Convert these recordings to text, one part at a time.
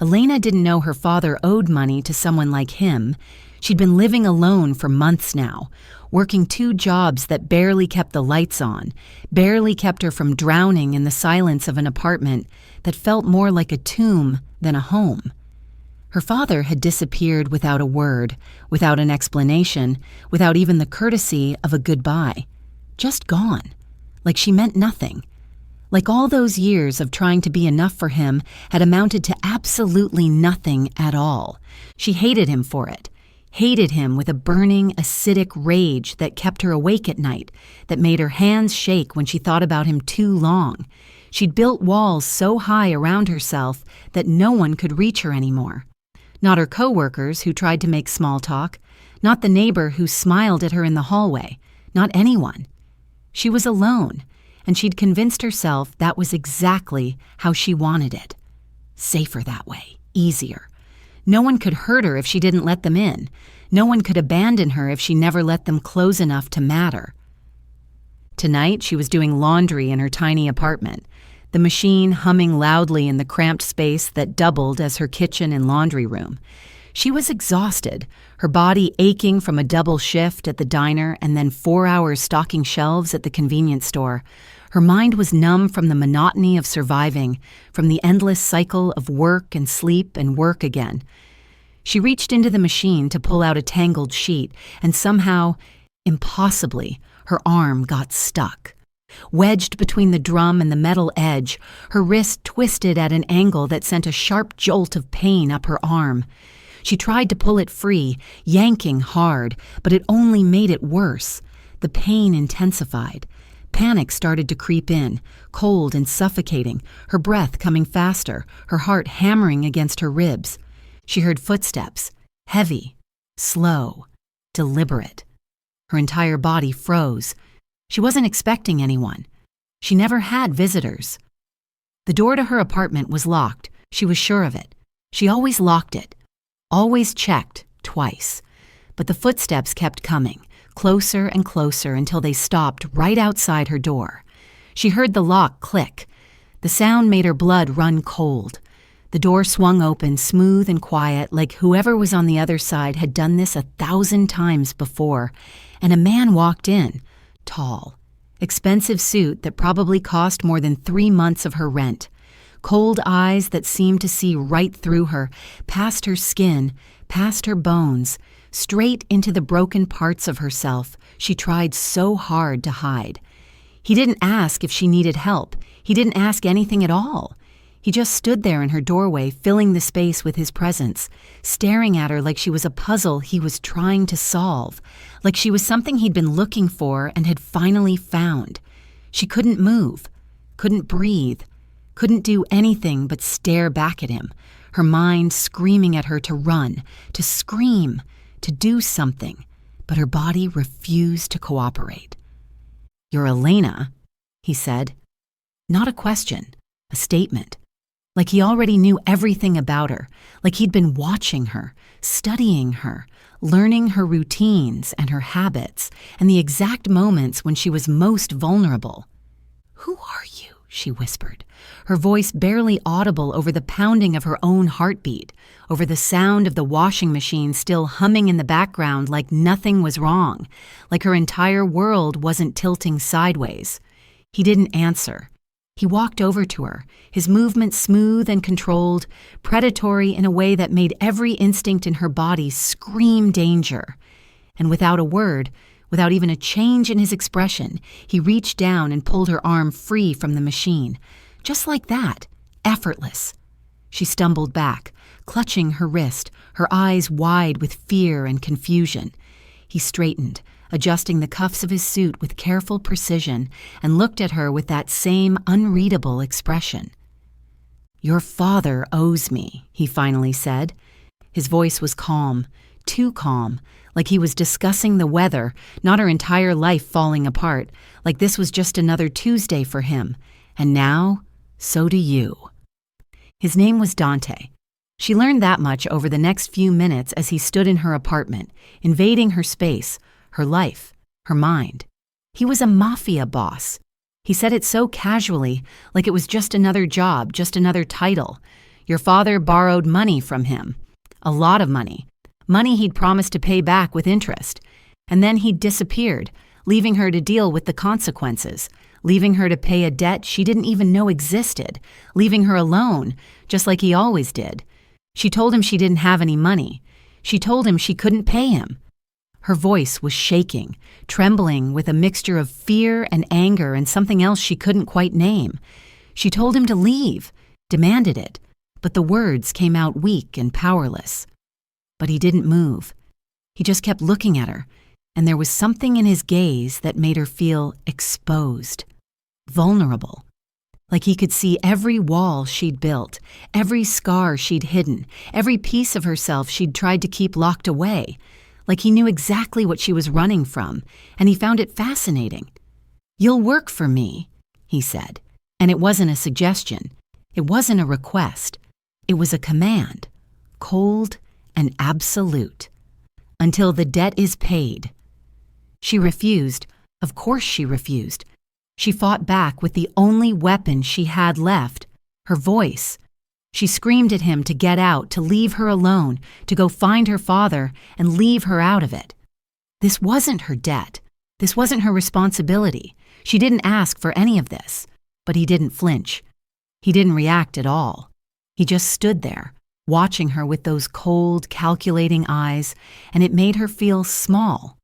Elena didn't know her father owed money to someone like him. She'd been living alone for months now, working 2 jobs that barely kept the lights on, barely kept her from drowning in the silence of an apartment that felt more like a tomb than a home. Her father had disappeared without a word, without an explanation, without even the courtesy of a goodbye. Just gone. Like she meant nothing. Like all those years of trying to be enough for him had amounted to absolutely nothing at all. She hated him for it. Hated him with a burning, acidic rage that kept her awake at night, that made her hands shake when she thought about him too long. She'd built walls so high around herself that no one could reach her anymore. Not her coworkers who tried to make small talk, not the neighbor who smiled at her in the hallway, not anyone. She was alone, and she'd convinced herself that was exactly how she wanted it. Safer that way, easier. No one could hurt her if she didn't let them in. No one could abandon her if she never let them close enough to matter. Tonight, she was doing laundry in her tiny apartment, the machine humming loudly in the cramped space that doubled as her kitchen and laundry room. She was exhausted, her body aching from a double shift at the diner and then 4 hours stocking shelves at the convenience store. Her mind was numb from the monotony of surviving, from the endless cycle of work and sleep and work again. She reached into the machine to pull out a tangled sheet, and somehow, impossibly, her arm got stuck. Wedged between the drum and the metal edge, her wrist twisted at an angle that sent a sharp jolt of pain up her arm. She tried to pull it free, yanking hard, but it only made it worse. The pain intensified. Panic started to creep in, cold and suffocating, her breath coming faster, her heart hammering against her ribs. She heard footsteps, heavy, slow, deliberate. Her entire body froze. She wasn't expecting anyone. She never had visitors. The door to her apartment was locked. She was sure of it. She always locked it. Always checked, twice. But the footsteps kept coming, closer and closer until they stopped right outside her door. She heard the lock click. The sound made her blood run cold. The door swung open, smooth and quiet, like whoever was on the other side had done this 1,000 times before, and a man walked in, tall, expensive suit that probably cost more than 3 months of her rent. Cold eyes that seemed to see right through her, past her skin, past her bones, straight into the broken parts of herself she tried so hard to hide. He didn't ask if she needed help. He didn't ask anything at all. He just stood there in her doorway, filling the space with his presence, staring at her like she was a puzzle he was trying to solve, like she was something he'd been looking for and had finally found. She couldn't move, couldn't breathe, couldn't do anything but stare back at him, her mind screaming at her to run, to scream, to do something, but her body refused to cooperate. "You're Elena," he said. Not a question, a statement. Like he already knew everything about her, like he'd been watching her, studying her, learning her routines and her habits, and the exact moments when she was most vulnerable. "Who are you?" she whispered, her voice barely audible over the pounding of her own heartbeat, over the sound of the washing machine still humming in the background like nothing was wrong, like her entire world wasn't tilting sideways. He didn't answer. He walked over to her, his movement smooth and controlled, predatory in a way that made every instinct in her body scream danger. And without a word, without even a change in his expression, he reached down and pulled her arm free from the machine. Just like that, effortless. She stumbled back, clutching her wrist, her eyes wide with fear and confusion. He straightened, adjusting the cuffs of his suit with careful precision, and looked at her with that same unreadable expression. "Your father owes me," he finally said. His voice was calm, too calm, like he was discussing the weather, not her entire life falling apart, like this was just another Tuesday for him. And now, so do you. His name was Dante. She learned that much over the next few minutes as he stood in her apartment, invading her space, her life, her mind. He was a Mafia boss. He said it so casually, like it was just another job, just another title. Your father borrowed money from him. A lot of money. Money he'd promised to pay back with interest. And then he disappeared, leaving her to deal with the consequences, leaving her to pay a debt she didn't even know existed, leaving her alone, just like he always did. She told him she didn't have any money. She told him she couldn't pay him. Her voice was shaking, trembling with a mixture of fear and anger and something else she couldn't quite name. She told him to leave, demanded it, but the words came out weak and powerless. But he didn't move. He just kept looking at her, and there was something in his gaze that made her feel exposed, vulnerable. Like he could see every wall she'd built, every scar she'd hidden, every piece of herself she'd tried to keep locked away. Like he knew exactly what she was running from, and he found it fascinating. "You'll work for me," he said, and it wasn't a suggestion. It wasn't a request. It was a command, cold and absolute. "Until the debt is paid." She refused. Of course she refused. She fought back with the only weapon she had left, her voice. She screamed at him to get out, to leave her alone, to go find her father and leave her out of it. This wasn't her debt. This wasn't her responsibility. She didn't ask for any of this. But he didn't flinch. He didn't react at all. He just stood there, watching her with those cold, calculating eyes, and it made her feel small,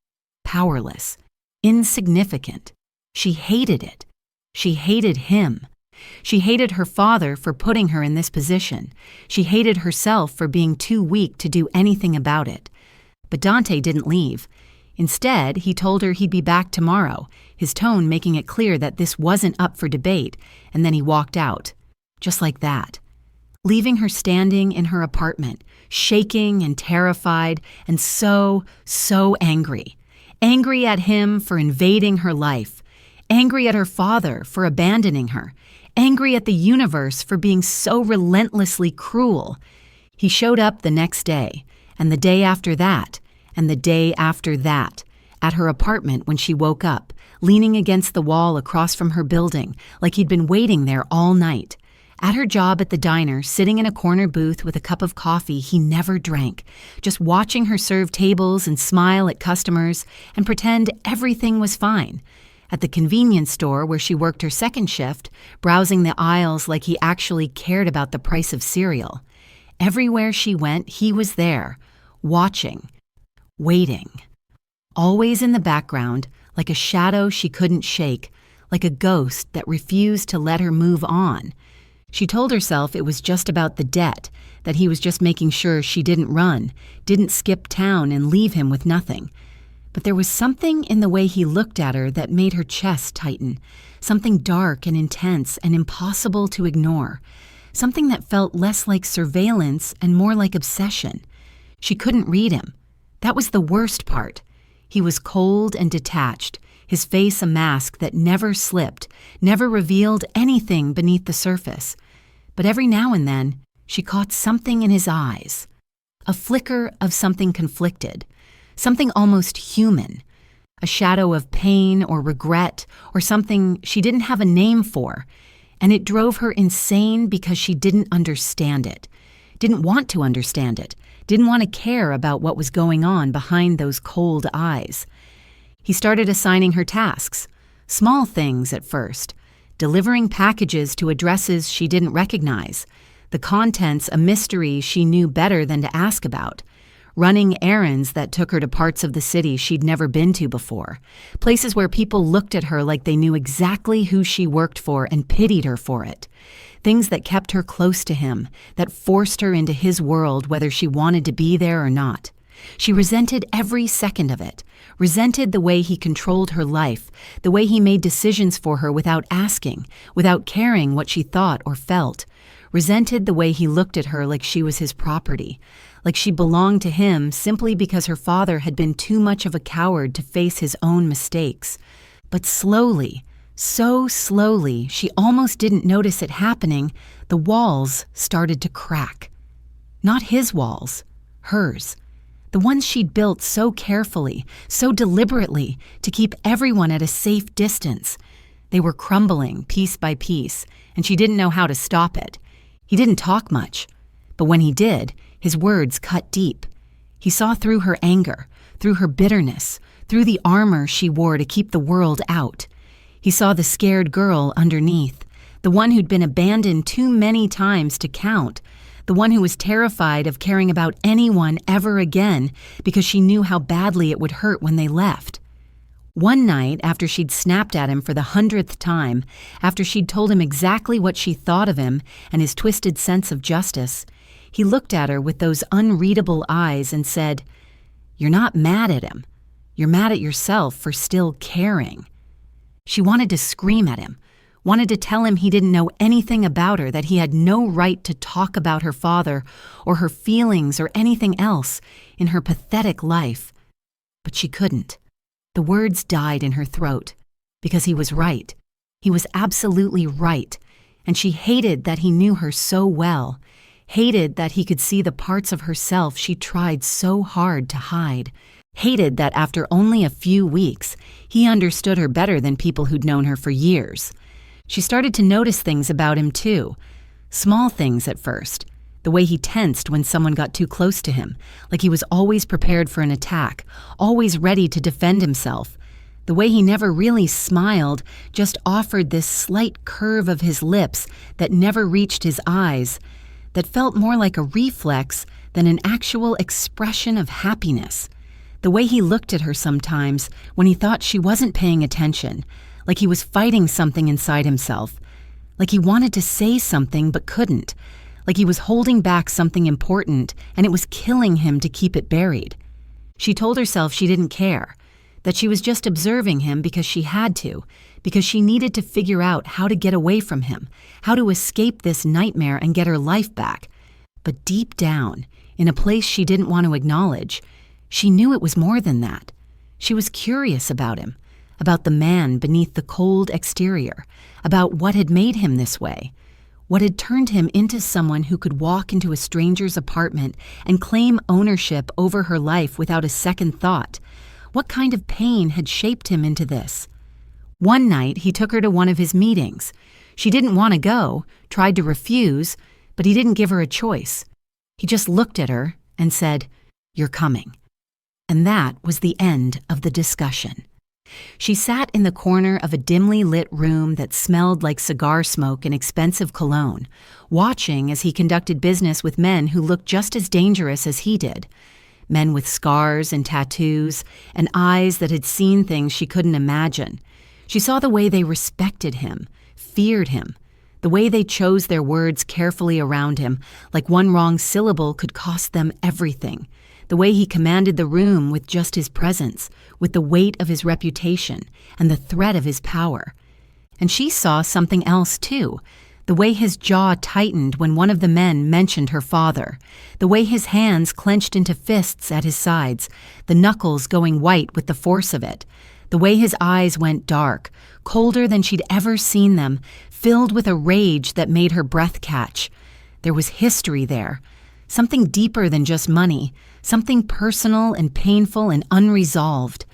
powerless, insignificant. She hated it. She hated him. She hated her father for putting her in this position. She hated herself for being too weak to do anything about it. But Dante didn't leave. Instead, he told her he'd be back tomorrow, his tone making it clear that this wasn't up for debate, and then he walked out. Just like that. Leaving her standing in her apartment, shaking and terrified and so angry. Angry at him for invading her life. Angry at her father for abandoning her. Angry at the universe for being so relentlessly cruel. He showed up the next day, and the day after that, and the day after that, at her apartment when she woke up, leaning against the wall across from her building, like he'd been waiting there all night. At her job at the diner, sitting in a corner booth with a cup of coffee he never drank, just watching her serve tables and smile at customers and pretend everything was fine. At the convenience store where she worked her second shift, browsing the aisles like he actually cared about the price of cereal. Everywhere she went, he was there, watching, waiting. Always in the background, like a shadow she couldn't shake, like a ghost that refused to let her move on. She told herself it was just about the debt, that he was just making sure she didn't run, didn't skip town and leave him with nothing. But there was something in the way he looked at her that made her chest tighten, something dark and intense and impossible to ignore, something that felt less like surveillance and more like obsession. She couldn't read him. That was the worst part. He was cold and detached, his face a mask that never slipped, never revealed anything beneath the surface. But every now and then, she caught something in his eyes, a flicker of something conflicted, something almost human, a shadow of pain or regret or something she didn't have a name for, and it drove her insane because she didn't understand it, didn't want to understand it, didn't want to care about what was going on behind those cold eyes. He started assigning her tasks, small things at first, delivering packages to addresses she didn't recognize, the contents a mystery she knew better than to ask about, running errands that took her to parts of the city she'd never been to before, places where people looked at her like they knew exactly who she worked for and pitied her for it, things that kept her close to him, that forced her into his world whether she wanted to be there or not. She resented every second of it, resented the way he controlled her life, the way he made decisions for her without asking, without caring what she thought or felt, resented the way he looked at her like she was his property, like she belonged to him simply because her father had been too much of a coward to face his own mistakes. But slowly, so slowly, she almost didn't notice it happening, the walls started to crack. Not his walls, hers. The ones she'd built so carefully, so deliberately, to keep everyone at a safe distance. They were crumbling piece by piece, and she didn't know how to stop it. He didn't talk much, but when he did, his words cut deep. He saw through her anger, through her bitterness, through the armor she wore to keep the world out. He saw the scared girl underneath, the one who'd been abandoned too many times to count, the one who was terrified of caring about anyone ever again because she knew how badly it would hurt when they left. One night, after she'd snapped at him for the 100th time, after she'd told him exactly what she thought of him and his twisted sense of justice, he looked at her with those unreadable eyes and said, "You're not mad at him. You're mad at yourself for still caring." She wanted to scream at him, wanted to tell him he didn't know anything about her, that he had no right to talk about her father or her feelings or anything else in her pathetic life. But she couldn't. The words died in her throat because he was right. He was absolutely right, and she hated that he knew her so well, hated that he could see the parts of herself she tried so hard to hide, hated that after only a few weeks, he understood her better than people who'd known her for years. She started to notice things about him too, small things at first. The way he tensed when someone got too close to him, like he was always prepared for an attack, always ready to defend himself. The way he never really smiled, just offered this slight curve of his lips that never reached his eyes, that felt more like a reflex than an actual expression of happiness. The way he looked at her sometimes when he thought she wasn't paying attention, like he was fighting something inside himself, like he wanted to say something but couldn't, like he was holding back something important and it was killing him to keep it buried. She told herself she didn't care, that she was just observing him because she had to, because she needed to figure out how to get away from him, how to escape this nightmare and get her life back. But deep down, in a place she didn't want to acknowledge, she knew it was more than that. She was curious about him, about the man beneath the cold exterior, about what had made him this way. What had turned him into someone who could walk into a stranger's apartment and claim ownership over her life without a second thought? What kind of pain had shaped him into this? One night, he took her to one of his meetings. She didn't want to go, tried to refuse, but he didn't give her a choice. He just looked at her and said, "You're coming." And that was the end of the discussion. She sat in the corner of a dimly lit room that smelled like cigar smoke and expensive cologne, watching as he conducted business with men who looked just as dangerous as he did. Men with scars and tattoos and eyes that had seen things she couldn't imagine. She saw the way they respected him, feared him, the way they chose their words carefully around him, like one wrong syllable could cost them everything. The way he commanded the room with just his presence, with the weight of his reputation and the threat of his power. And she saw something else too, the way his jaw tightened when one of the men mentioned her father, the way his hands clenched into fists at his sides, the knuckles going white with the force of it, the way his eyes went dark, colder than she'd ever seen them, filled with a rage that made her breath catch. There was history there, something deeper than just money, something personal and painful and unresolved.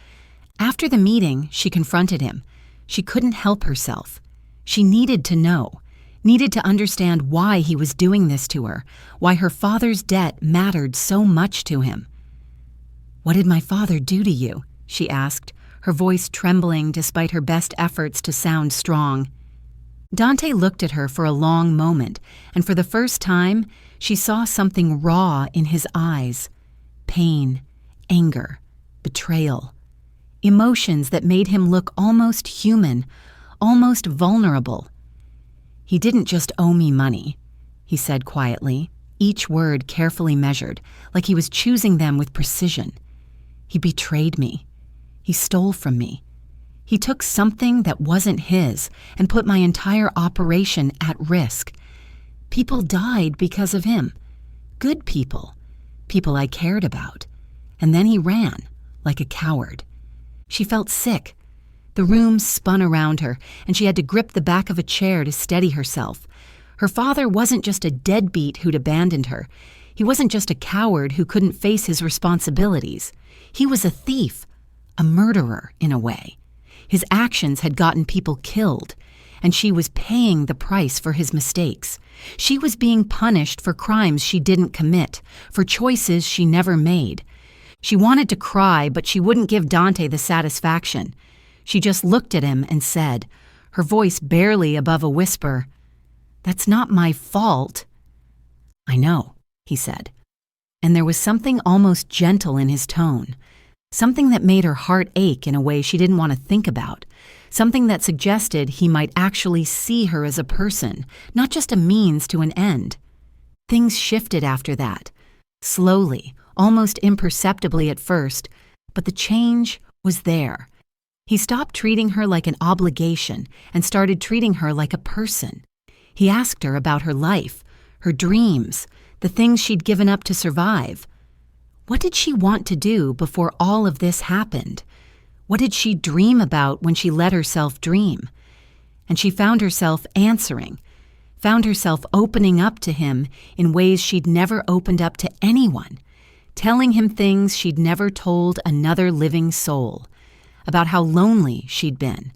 After the meeting, she confronted him. She couldn't help herself. She needed to know, needed to understand why he was doing this to her, why her father's debt mattered so much to him. "What did my father do to you?" she asked, her voice trembling despite her best efforts to sound strong. Dante looked at her for a long moment, and for the first time, she saw something raw in his eyes. Pain, anger, betrayal. Emotions that made him look almost human, almost vulnerable. "He didn't just owe me money," he said quietly, each word carefully measured, like he was choosing them with precision. "He betrayed me. He stole from me. He took something that wasn't his and put my entire operation at risk. People died because of him. Good people. People I cared about. And then he ran, like a coward." She felt sick. The room spun around her, and she had to grip the back of a chair to steady herself. Her father wasn't just a deadbeat who'd abandoned her. He wasn't just a coward who couldn't face his responsibilities. He was a thief, a murderer in a way. His actions had gotten people killed. and she was paying the price for his mistakes. She was being punished for crimes she didn't commit, for choices she never made. She wanted to cry, but she wouldn't give Dante the satisfaction. She just looked at him and said, her voice barely above a whisper, "That's not my fault." "I know," he said. And there was something almost gentle in his tone, something that made her heart ache in a way she didn't want to think about, something that suggested he might actually see her as a person, not just a means to an end. Things shifted after that, slowly, almost imperceptibly at first, but the change was there. He stopped treating her like an obligation and started treating her like a person. He asked her about her life, her dreams, the things she'd given up to survive. What did she want to do before all of this happened? What did she dream about when she let herself dream? And she found herself answering, found herself opening up to him in ways she'd never opened up to anyone, telling him things she'd never told another living soul, about how lonely she'd been,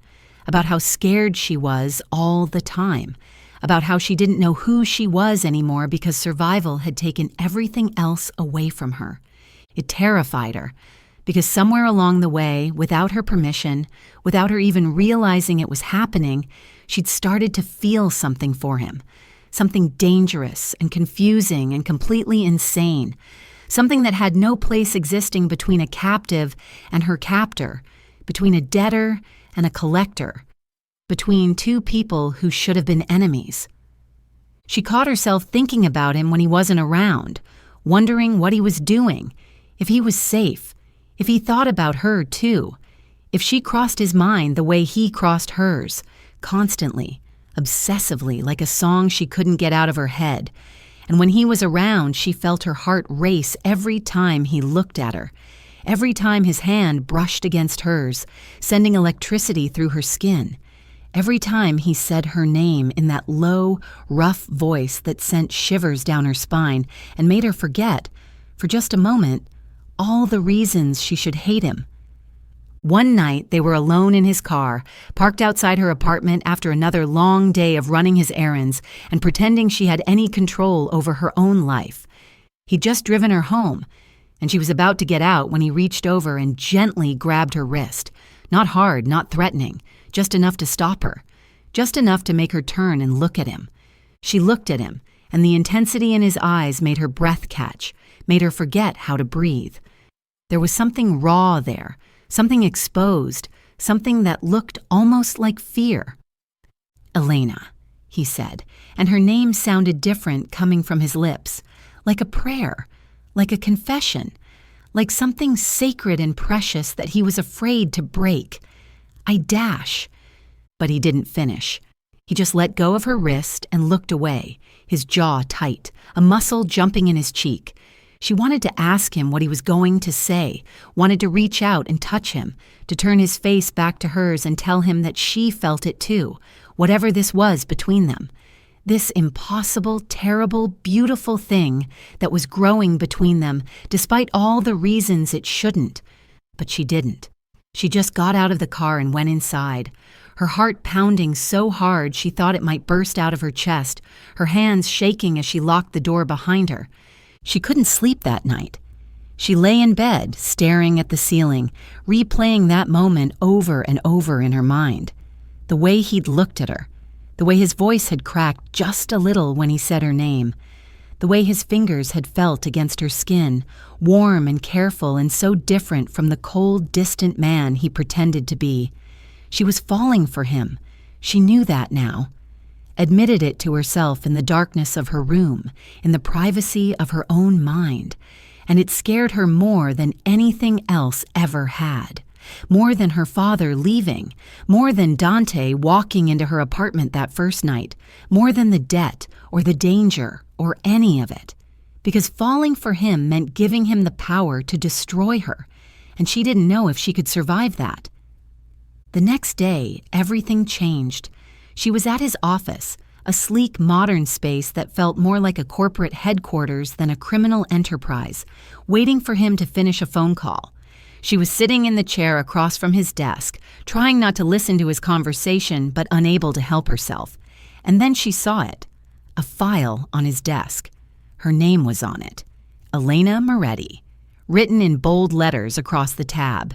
about how scared she was all the time, about how she didn't know who she was anymore because survival had taken everything else away from her. It terrified her, because somewhere along the way, without her permission, without her even realizing it was happening, she'd started to feel something for him, something dangerous and confusing and completely insane, something that had no place existing between a captive and her captor, between a debtor and a collector, between two people who should have been enemies. She caught herself thinking about him when he wasn't around, wondering what he was doing, if he was safe, if he thought about her too, if she crossed his mind the way he crossed hers, constantly, obsessively, like a song she couldn't get out of her head. And when he was around, she felt her heart race every time he looked at her, every time his hand brushed against hers, sending electricity through her skin. Every time he said her name in that low, rough voice that sent shivers down her spine and made her forget, for just a moment, all the reasons she should hate him. One night, they were alone in his car, parked outside her apartment after another long day of running his errands and pretending she had any control over her own life. He'd just driven her home, and she was about to get out when he reached over and gently grabbed her wrist. Not hard, not threatening, just enough to stop her, just enough to make her turn and look at him. She looked at him, and the intensity in his eyes made her breath catch, made her forget how to breathe. There was something raw there, something exposed, something that looked almost like fear. "Elena," he said, and her name sounded different coming from his lips, like a prayer, like a confession, like something sacred and precious that he was afraid to break. "I dash." But he didn't finish. He just let go of her wrist and looked away, his jaw tight, a muscle jumping in his cheek. She wanted to ask him what he was going to say, wanted to reach out and touch him, to turn his face back to hers and tell him that she felt it too, whatever this was between them. This impossible, terrible, beautiful thing that was growing between them, despite all the reasons it shouldn't. But she didn't. She just got out of the car and went inside, her heart pounding so hard she thought it might burst out of her chest, her hands shaking as she locked the door behind her. She couldn't sleep that night. She lay in bed, staring at the ceiling, replaying that moment over and over in her mind. The way he'd looked at her, the way his voice had cracked just a little when he said her name, the way his fingers had felt against her skin, warm and careful and so different from the cold, distant man he pretended to be. She was falling for him. She knew that now. Admitted it to herself in the darkness of her room, in the privacy of her own mind, and it scared her more than anything else ever had, more than her father leaving, more than Dante walking into her apartment that first night, more than the debt or the danger or any of it, because falling for him meant giving him the power to destroy her, and she didn't know if she could survive that. The next day, everything changed. She was at his office, a sleek, modern space that felt more like a corporate headquarters than a criminal enterprise, waiting for him to finish a phone call. She was sitting in the chair across from his desk, trying not to listen to his conversation but unable to help herself. And then she saw it. A file on his desk. Her name was on it. Elena Moretti. Written in bold letters across the tab.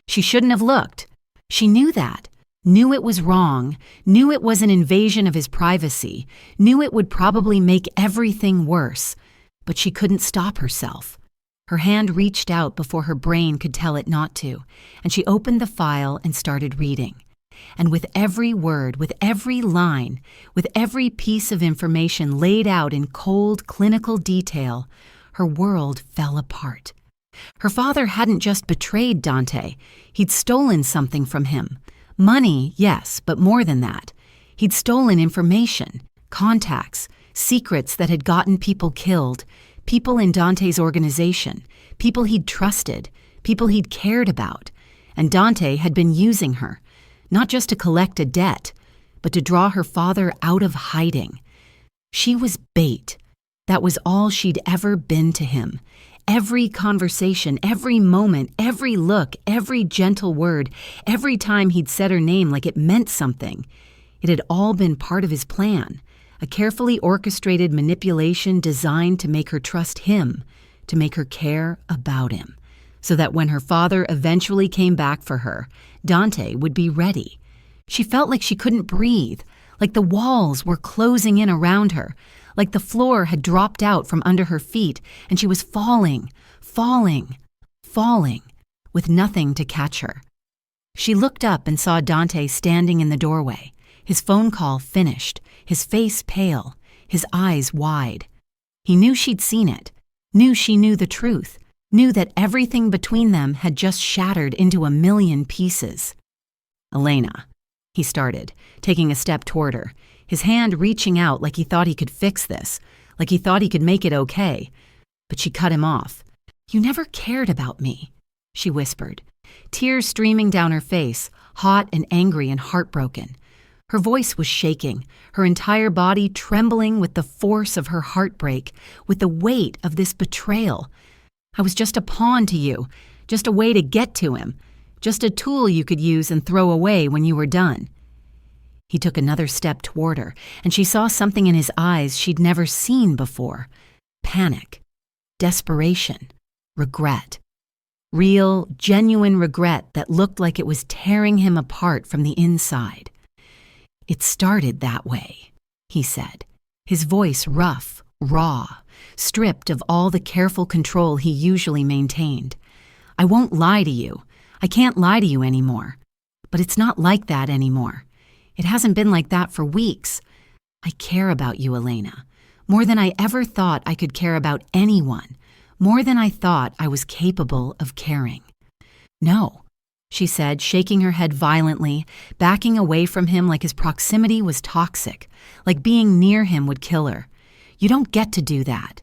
She shouldn't have looked. She knew that. Knew it was wrong. Knew it was an invasion of his privacy. Knew it would probably make everything worse. But she couldn't stop herself. Her hand reached out before her brain could tell it not to, and she opened the file and started reading. And with every word, with every line, with every piece of information laid out in cold, clinical detail, her world fell apart. Her father hadn't just betrayed Dante. He'd stolen something from him. Money, yes, but more than that. He'd stolen information, contacts, secrets that had gotten people killed, people in Dante's organization, people he'd trusted, people he'd cared about. And Dante had been using her, not just to collect a debt, but to draw her father out of hiding. She was bait. That was all she'd ever been to him. Every conversation, every moment, every look, every gentle word, every time he'd said her name like it meant something. It had all been part of his plan, a carefully orchestrated manipulation designed to make her trust him, to make her care about him, so that when her father eventually came back for her, Dante would be ready. She felt like she couldn't breathe, like the walls were closing in around her, like the floor had dropped out from under her feet and she was falling, with nothing to catch her. She looked up and saw Dante standing in the doorway, his phone call finished, his face pale, his eyes wide. He knew she'd seen it, knew she knew the truth, knew that everything between them had just shattered into a million pieces. "Elena," he started, taking a step toward her, his hand reaching out like he thought he could fix this, like he thought he could make it okay. But she cut him off. "You never cared about me," she whispered, tears streaming down her face, hot and angry and heartbroken. Her voice was shaking, her entire body trembling with the force of her heartbreak, with the weight of this betrayal. "I was just a pawn to you, just a way to get to him, just a tool you could use and throw away when you were done." He took another step toward her, and she saw something in his eyes she'd never seen before. Panic, desperation, regret. Real, genuine regret that looked like it was tearing him apart from the inside. "It started that way," he said, his voice rough, raw, stripped of all the careful control he usually maintained. "I won't lie to you. I can't lie to you anymore. But it's not like that anymore. It hasn't been like that for weeks. I care about you, Elena, more than I ever thought I could care about anyone, more than I thought I was capable of caring." "No," she said, shaking her head violently, backing away from him like his proximity was toxic, like being near him would kill her. "You don't get to do that.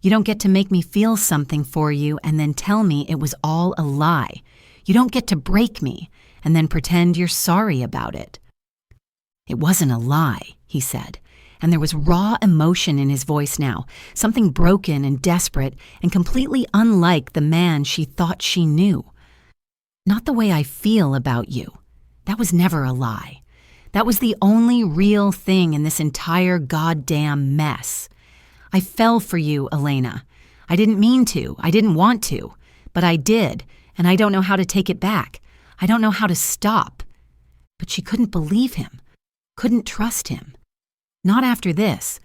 You don't get to make me feel something for you and then tell me it was all a lie. You don't get to break me and then pretend you're sorry about it." "It wasn't a lie," he said, and there was raw emotion in his voice now, something broken and desperate and completely unlike the man she thought she knew. "Not the way I feel about you. That was never a lie. That was the only real thing in this entire goddamn mess. I fell for you, Elena. I didn't mean to. I didn't want to. But I did, and I don't know how to take it back. I don't know how to stop." But she couldn't believe him. Couldn't trust him. Not after this.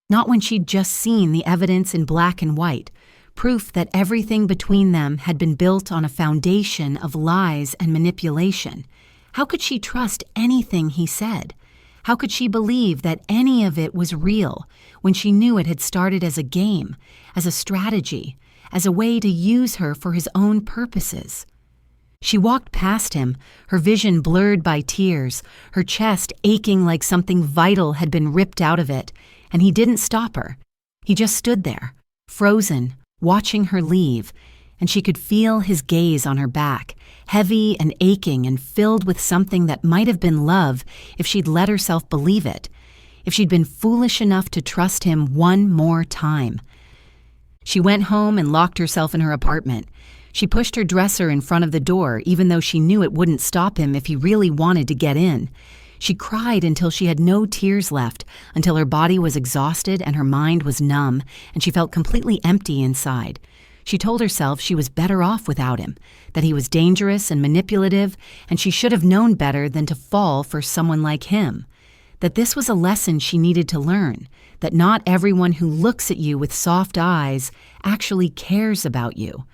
Not when she'd just seen the evidence in black and white, proof that everything between them had been built on a foundation of lies and manipulation. How could she trust anything he said? How could she believe that any of it was real when she knew it had started as a game, as a strategy, as a way to use her for his own purposes? She walked past him, her vision blurred by tears, her chest aching like something vital had been ripped out of it, and he didn't stop her. He just stood there, frozen, watching her leave, and she could feel his gaze on her back, heavy and aching and filled with something that might have been love if she'd let herself believe it, if she'd been foolish enough to trust him one more time. She went home and locked herself in her apartment. She pushed her dresser in front of the door, even though she knew it wouldn't stop him if he really wanted to get in. She cried until she had no tears left, until her body was exhausted and her mind was numb, and she felt completely empty inside. She told herself she was better off without him, that he was dangerous and manipulative, and she should have known better than to fall for someone like him. That this was a lesson she needed to learn, that not everyone who looks at you with soft eyes actually cares about you.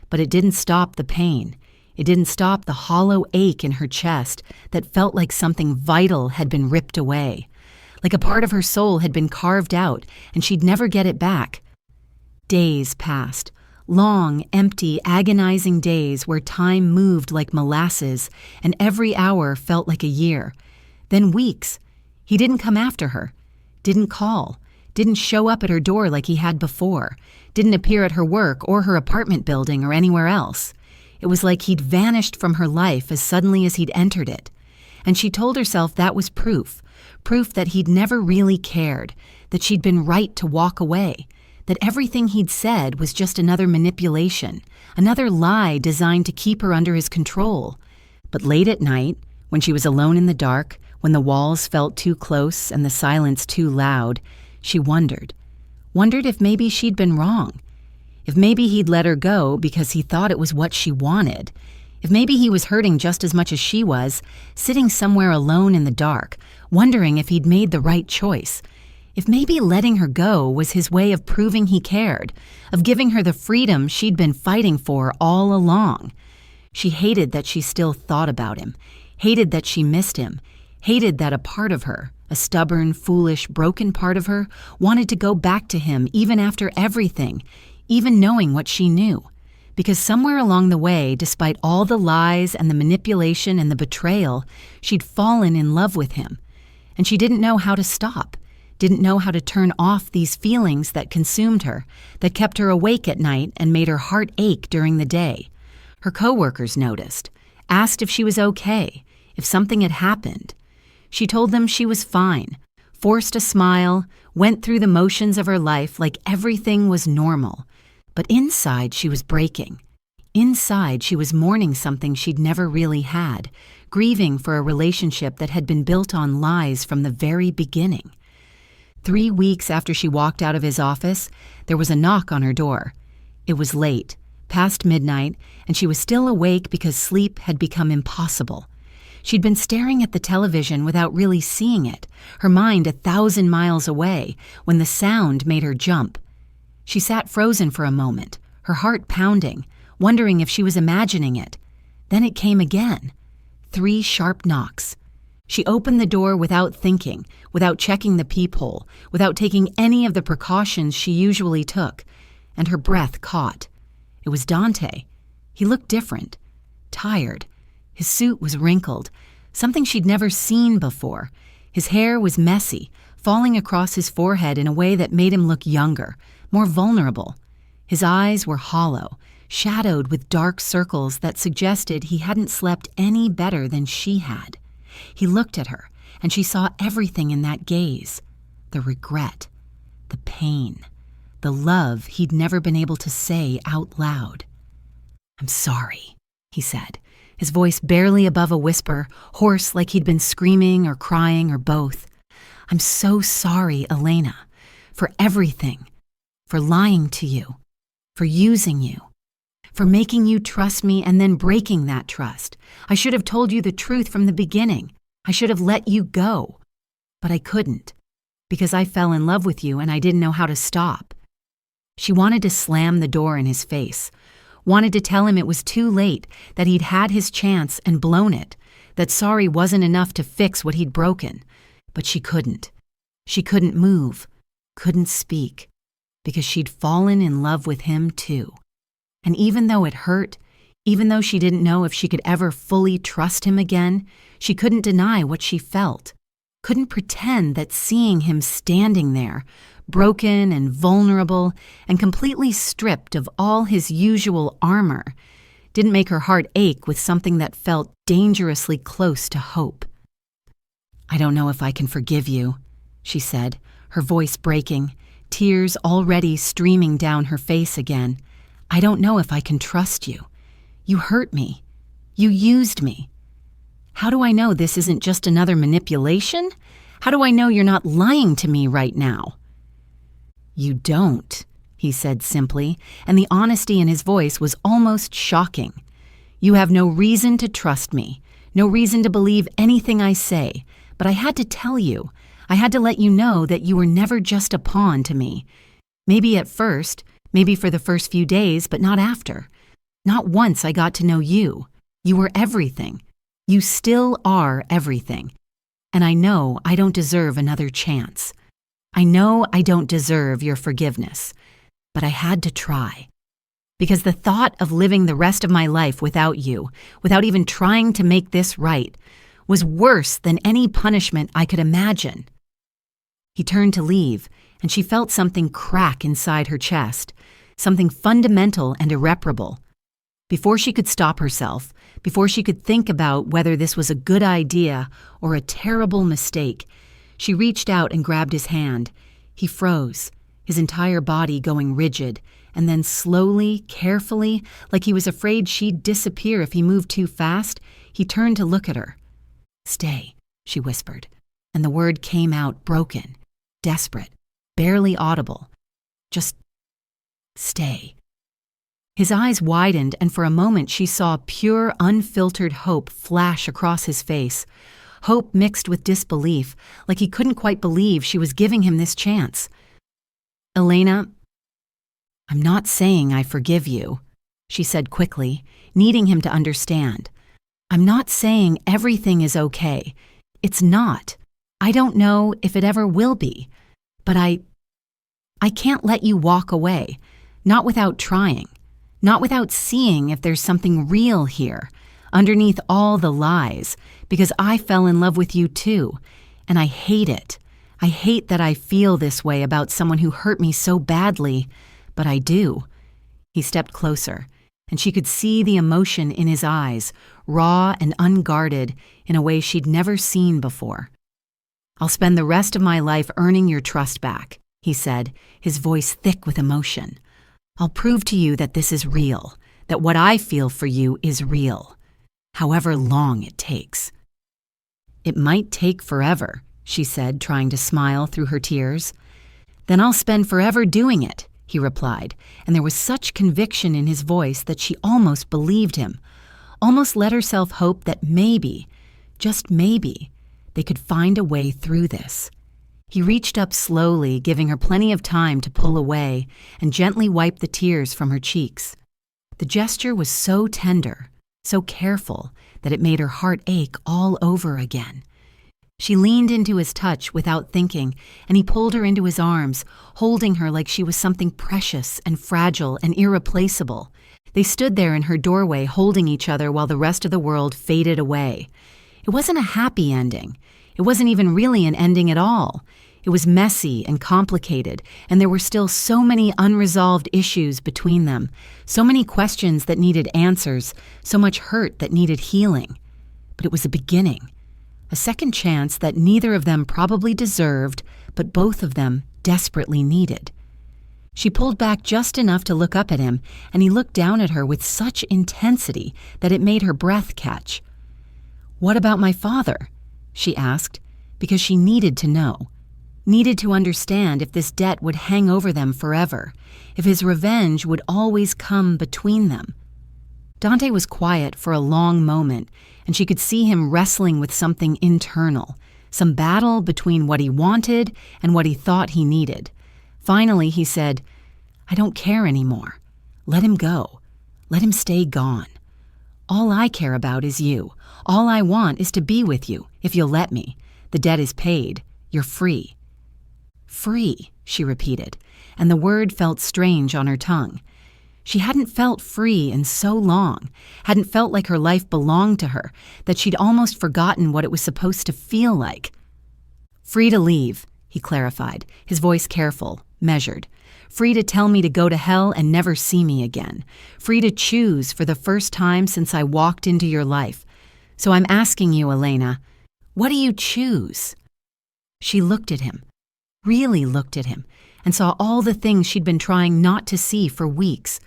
But it didn't stop the pain. It didn't stop the hollow ache in her chest that felt like something vital had been ripped away, like a part of her soul had been carved out and she'd never get it back. Days passed. Long, empty, agonizing days where time moved like molasses and every hour felt like a year. Then weeks. He didn't come after her, didn't call, didn't show up at her door like he had before, didn't appear at her work or her apartment building or anywhere else. It was like he'd vanished from her life as suddenly as he'd entered it. And she told herself that was proof that he'd never really cared, that she'd been right to walk away, that everything he'd said was just another manipulation, another lie designed to keep her under his control. But late at night, when she was alone in the dark, when the walls felt too close and the silence too loud, she wondered if maybe she'd been wrong. If maybe he'd let her go because he thought it was what she wanted. If maybe he was hurting just as much as she was, sitting somewhere alone in the dark, wondering if he'd made the right choice. If maybe letting her go was his way of proving he cared, of giving her the freedom she'd been fighting for all along. She hated that she still thought about him, hated that she missed him, hated that a part of her, a stubborn, foolish, broken part of her, wanted to go back to him even after everything, even knowing what she knew. Because somewhere along the way, despite all the lies and the manipulation and the betrayal, she'd fallen in love with him. And she didn't know how to stop, didn't know how to turn off these feelings that consumed her, that kept her awake at night and made her heart ache during the day. Her coworkers noticed, asked if she was okay, if something had happened. She told them she was fine, forced a smile, went through the motions of her life like everything was normal. But inside she was breaking. Inside she was mourning something she'd never really had, grieving for a relationship that had been built on lies from the very beginning. 3 weeks after she walked out of his office, there was a knock on her door. It was late, past midnight, and she was still awake because sleep had become impossible. She'd been staring at the television without really seeing it, her mind 1,000 miles away, when the sound made her jump. She sat frozen for a moment, her heart pounding, wondering if she was imagining it. Then it came again. 3 sharp knocks. She opened the door without thinking, without checking the peephole, without taking any of the precautions she usually took, and her breath caught. It was Dante. He looked different, tired. His suit was wrinkled, something she'd never seen before. His hair was messy, falling across his forehead in a way that made him look younger, more vulnerable. His eyes were hollow, shadowed with dark circles that suggested he hadn't slept any better than she had. He looked at her, and she saw everything in that gaze. The regret, the pain, the love he'd never been able to say out loud. "I'm sorry," he said, his voice barely above a whisper, hoarse like he'd been screaming or crying or both. "I'm so sorry, Elena, for everything, for lying to you, for using you, for making you trust me and then breaking that trust. I should have told you the truth from the beginning. I should have let you go. But I couldn't, because I fell in love with you and I didn't know how to stop." She wanted to slam the door in his face, wanted to tell him it was too late, that he'd had his chance and blown it, that sorry wasn't enough to fix what he'd broken. But she couldn't. She couldn't move, couldn't speak, because she'd fallen in love with him too. And even though it hurt, even though she didn't know if she could ever fully trust him again, she couldn't deny what she felt, couldn't pretend that seeing him standing there, broken and vulnerable and completely stripped of all his usual armor, didn't make her heart ache with something that felt dangerously close to hope. "I don't know if I can forgive you," she said, her voice breaking, tears already streaming down her face again. "I don't know if I can trust you. You hurt me. You used me. How do I know this isn't just another manipulation? How do I know you're not lying to me right now?" "You don't," he said simply, and the honesty in his voice was almost shocking. "You have no reason to trust me, no reason to believe anything I say, but I had to tell you. I had to let you know that you were never just a pawn to me. Maybe at first, maybe for the first few days, but not after. Not once I got to know you. You were everything. You still are everything. And I know I don't deserve another chance. I know I don't deserve your forgiveness, but I had to try. Because the thought of living the rest of my life without you, without even trying to make this right, was worse than any punishment I could imagine." He turned to leave, and she felt something crack inside her chest, something fundamental and irreparable. Before she could stop herself, before she could think about whether this was a good idea or a terrible mistake, she reached out and grabbed his hand. He froze, his entire body going rigid, and then slowly, carefully, like he was afraid she'd disappear if he moved too fast, he turned to look at her. "Stay," she whispered, and the word came out broken, desperate, barely audible. "Just stay." His eyes widened, and for a moment she saw pure, unfiltered hope flash across his face. Hope mixed with disbelief, like he couldn't quite believe she was giving him this chance. "Elena, I'm not saying I forgive you," she said quickly, needing him to understand. "I'm not saying everything is okay. It's not. I don't know if it ever will be. But I can't let you walk away, not without trying, not without seeing if there's something real here, underneath all the lies, because I fell in love with you too, and I hate it. I hate that I feel this way about someone who hurt me so badly, but I do." He stepped closer, and she could see the emotion in his eyes, raw and unguarded in a way she'd never seen before. "I'll spend the rest of my life earning your trust back," he said, his voice thick with emotion. "I'll prove to you that this is real, that what I feel for you is real, however long it takes." "It might take forever," she said, trying to smile through her tears. "Then I'll spend forever doing it," he replied, and there was such conviction in his voice that she almost believed him, almost let herself hope that maybe, just maybe, they could find a way through this. He reached up slowly, giving her plenty of time to pull away, and gently wiped the tears from her cheeks. The gesture was so tender, so careful, that it made her heart ache all over again. She leaned into his touch without thinking, and he pulled her into his arms, holding her like she was something precious and fragile and irreplaceable. They stood there in her doorway holding each other while the rest of the world faded away. It wasn't a happy ending. It wasn't even really an ending at all. It was messy and complicated, and there were still so many unresolved issues between them, so many questions that needed answers, so much hurt that needed healing. But it was a beginning, a second chance that neither of them probably deserved, but both of them desperately needed. She pulled back just enough to look up at him, and he looked down at her with such intensity that it made her breath catch. "What about my father?" she asked, because she needed to know. Needed to understand if this debt would hang over them forever, if his revenge would always come between them. Dante was quiet for a long moment, and she could see him wrestling with something internal, some battle between what he wanted and what he thought he needed. Finally, he said, "I don't care anymore. Let him go. Let him stay gone. All I care about is you. All I want is to be with you, if you'll let me. The debt is paid. You're free." "Free," she repeated, and the word felt strange on her tongue. She hadn't felt free in so long, hadn't felt like her life belonged to her, that she'd almost forgotten what it was supposed to feel like. "Free to leave," he clarified, his voice careful, measured. "Free to tell me to go to hell and never see me again. Free to choose for the first time since I walked into your life. So I'm asking you, Elena, what do you choose?" She looked at him, really looked at him, and saw all the things she'd been trying not to see for weeks.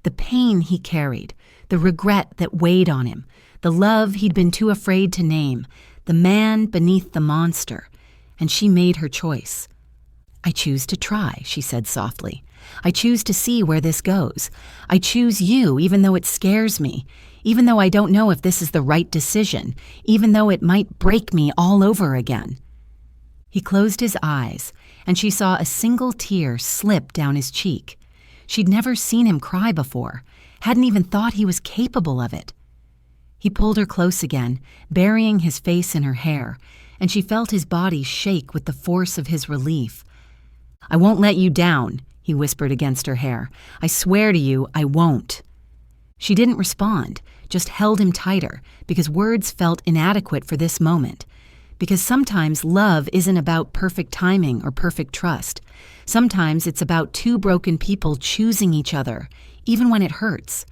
The pain he carried, the regret that weighed on him, the love he'd been too afraid to name, the man beneath the monster. And she made her choice. "I choose to try," she said softly. "I choose to see where this goes. I choose you even though it scares me, even though I don't know if this is the right decision, even though it might break me all over again." He closed his eyes, and she saw a single tear slip down his cheek. She'd never seen him cry before, hadn't even thought he was capable of it. He pulled her close again, burying his face in her hair, and she felt his body shake with the force of his relief. "I won't let you down," he whispered against her hair. "I swear to you, I won't." She didn't respond, just held him tighter, because words felt inadequate for this moment. Because sometimes love isn't about perfect timing or perfect trust. Sometimes it's about two broken people choosing each other, even when it hurts,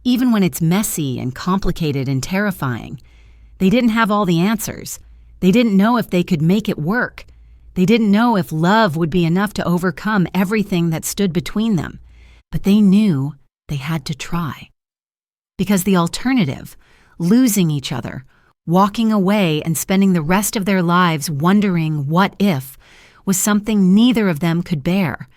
even when it's messy and complicated and terrifying. They didn't have all the answers. They didn't know if they could make it work. They didn't know if love would be enough to overcome everything that stood between them. But they knew they had to try. Because the alternative, losing each other, walking away and spending the rest of their lives wondering what if, was something neither of them could bear.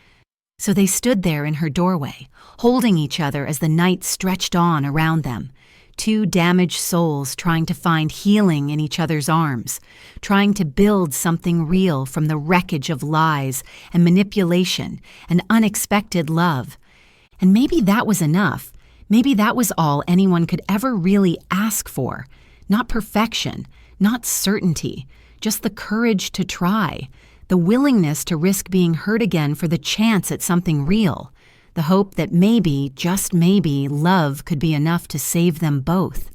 So they stood there in her doorway, holding each other as the night stretched on around them, two damaged souls trying to find healing in each other's arms, trying to build something real from the wreckage of lies and manipulation and unexpected love. And maybe that was enough. Maybe that was all anyone could ever really ask for. Not perfection, not certainty, just the courage to try, the willingness to risk being hurt again for the chance at something real, the hope that maybe, just maybe, love could be enough to save them both.